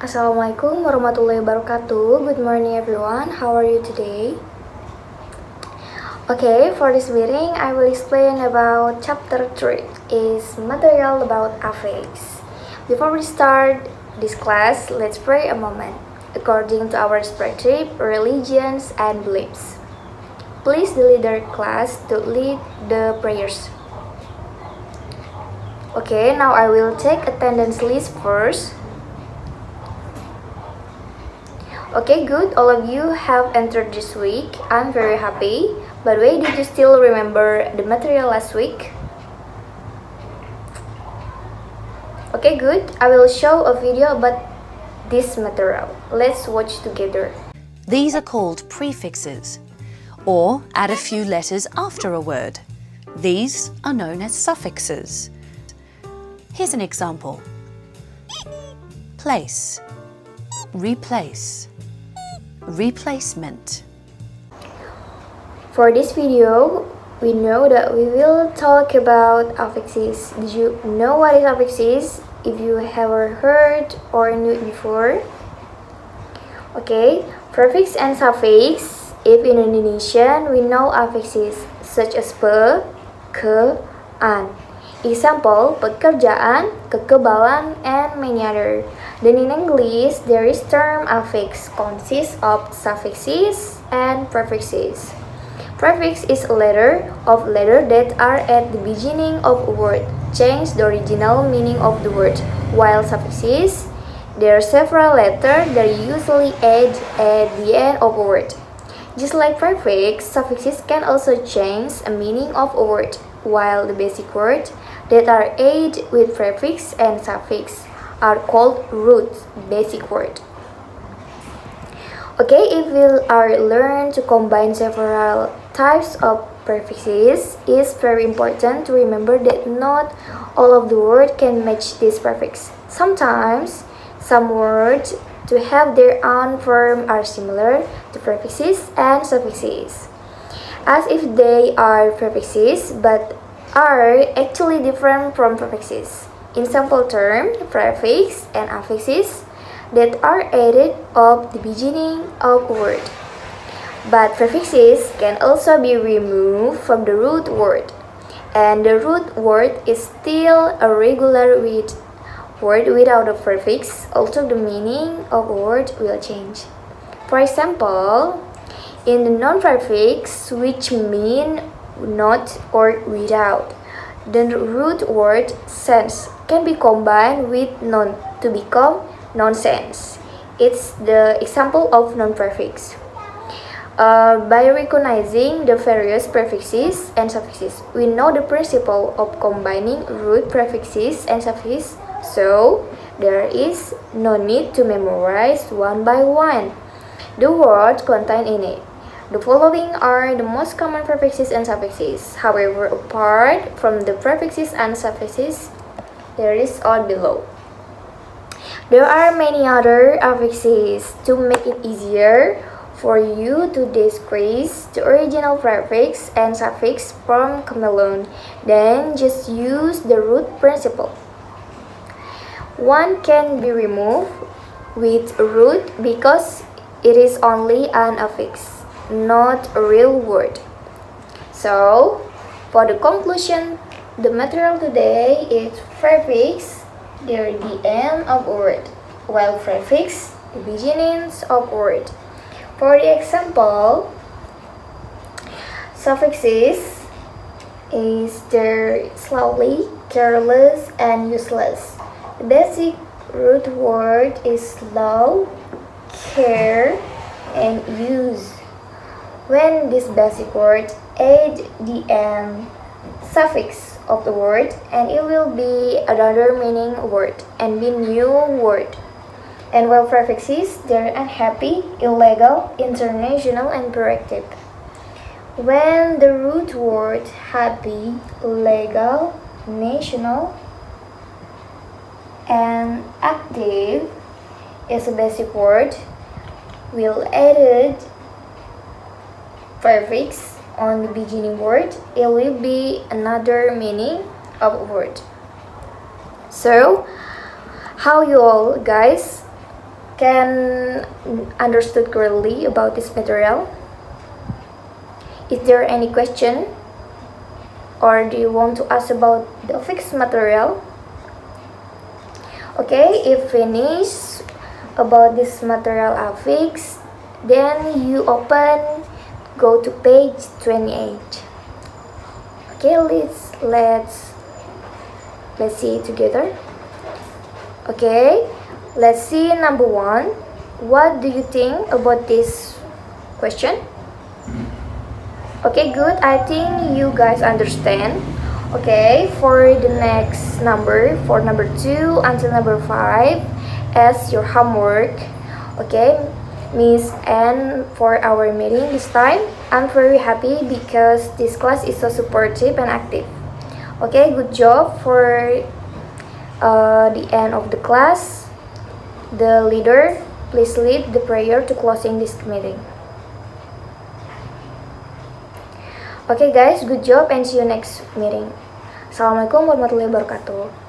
Assalamualaikum warahmatullahi wabarakatuh. Good morning everyone. How are you today? Okay, for this meeting I will explain about chapter 3 is material about affix. Before we start this class, let's pray a moment according to our respective religions and beliefs. Please the leader class to lead the prayers. Okay, now I will take attendance list first. Okay, good. All of you have entered this week. I'm very happy. By the way, did you still remember the material last week? Okay, good. I will show a video about this material. Let's watch together. These are called prefixes, or add a few letters after a word. These are known as suffixes. Here's an example. Place, replace, replacement. For this video, we know that we will talk about affixes. Did you know what is affixes? If you ever heard or knew it before? Okay, prefix and suffix. If in Indonesian, we know affixes such as pe, ke, an. Example, pekerjaan, kekebalan, and many other. Then in English, there is term affix consists of suffixes and prefixes. Prefix is a letter that are at the beginning of a word, change the original meaning of the word, while suffixes, there are several letters that usually add at the end of a word. Just like prefix, suffixes can also change a meaning of a word, while the basic words that are added with prefix and suffix are called root basic word. Okay, if we are learn to combine several types of prefixes, it's very important to remember that not all of the words can match this prefix. Sometimes, some words to have their own form are similar to prefixes and suffixes, as if they are prefixes but are actually different from prefixes. In simple terms, prefix and affixes that are added at the beginning of a word. But prefixes can also be removed from the root word, and the root word is still a regular word without a prefix, although the meaning of a word will change. For example, in the non-prefix, which mean not or without, the root word sense can be combined with non to become nonsense. It's the example of non-prefix. By recognizing the various prefixes and suffixes, we know the principle of combining root prefixes and suffixes, so there is no need to memorize one by one the words contained in it. The following are the most common prefixes and suffixes. However, apart from the prefixes and suffixes, there is all below. There are many other affixes. To make it easier for you to decrease the original prefix and suffix from Camelon, then just use the root principle. One can be removed with root because it is only an affix, not a real word. So, for the conclusion, the material today is prefix, they're the end of a word, while prefix, the beginnings of a word. For the example, suffixes is they're slowly, careless, and useless. The basic root word is slow, care, and use. When this basic word add the end suffix of the word, and it will be another meaning word and be new word. And while prefixes, they're unhappy, illegal, international, and proactive. When the root word happy, legal, national, and active is a basic word, will added prefix on the beginning word, it will be another meaning of a word. So, how you all guys? can understood clearly about this material? Is there any question? Or do you want to ask about the affix material? Okay, if finish about this material affix, then you go to page 28. Okay, let's see it together. Okay, let's see number 1. What do you think about this question? Okay, good. I think you guys understand. Okay, for the next number, for number 2 until number 5, as your homework. Okay, Miss Anne, for our meeting this time, I'm very happy because this class is so supportive and active. Okay, good job for the end of the class. The leader, please lead the prayer to closing this meeting. Okay guys, good job and see you next meeting. Assalamualaikum warahmatullahi wabarakatuh.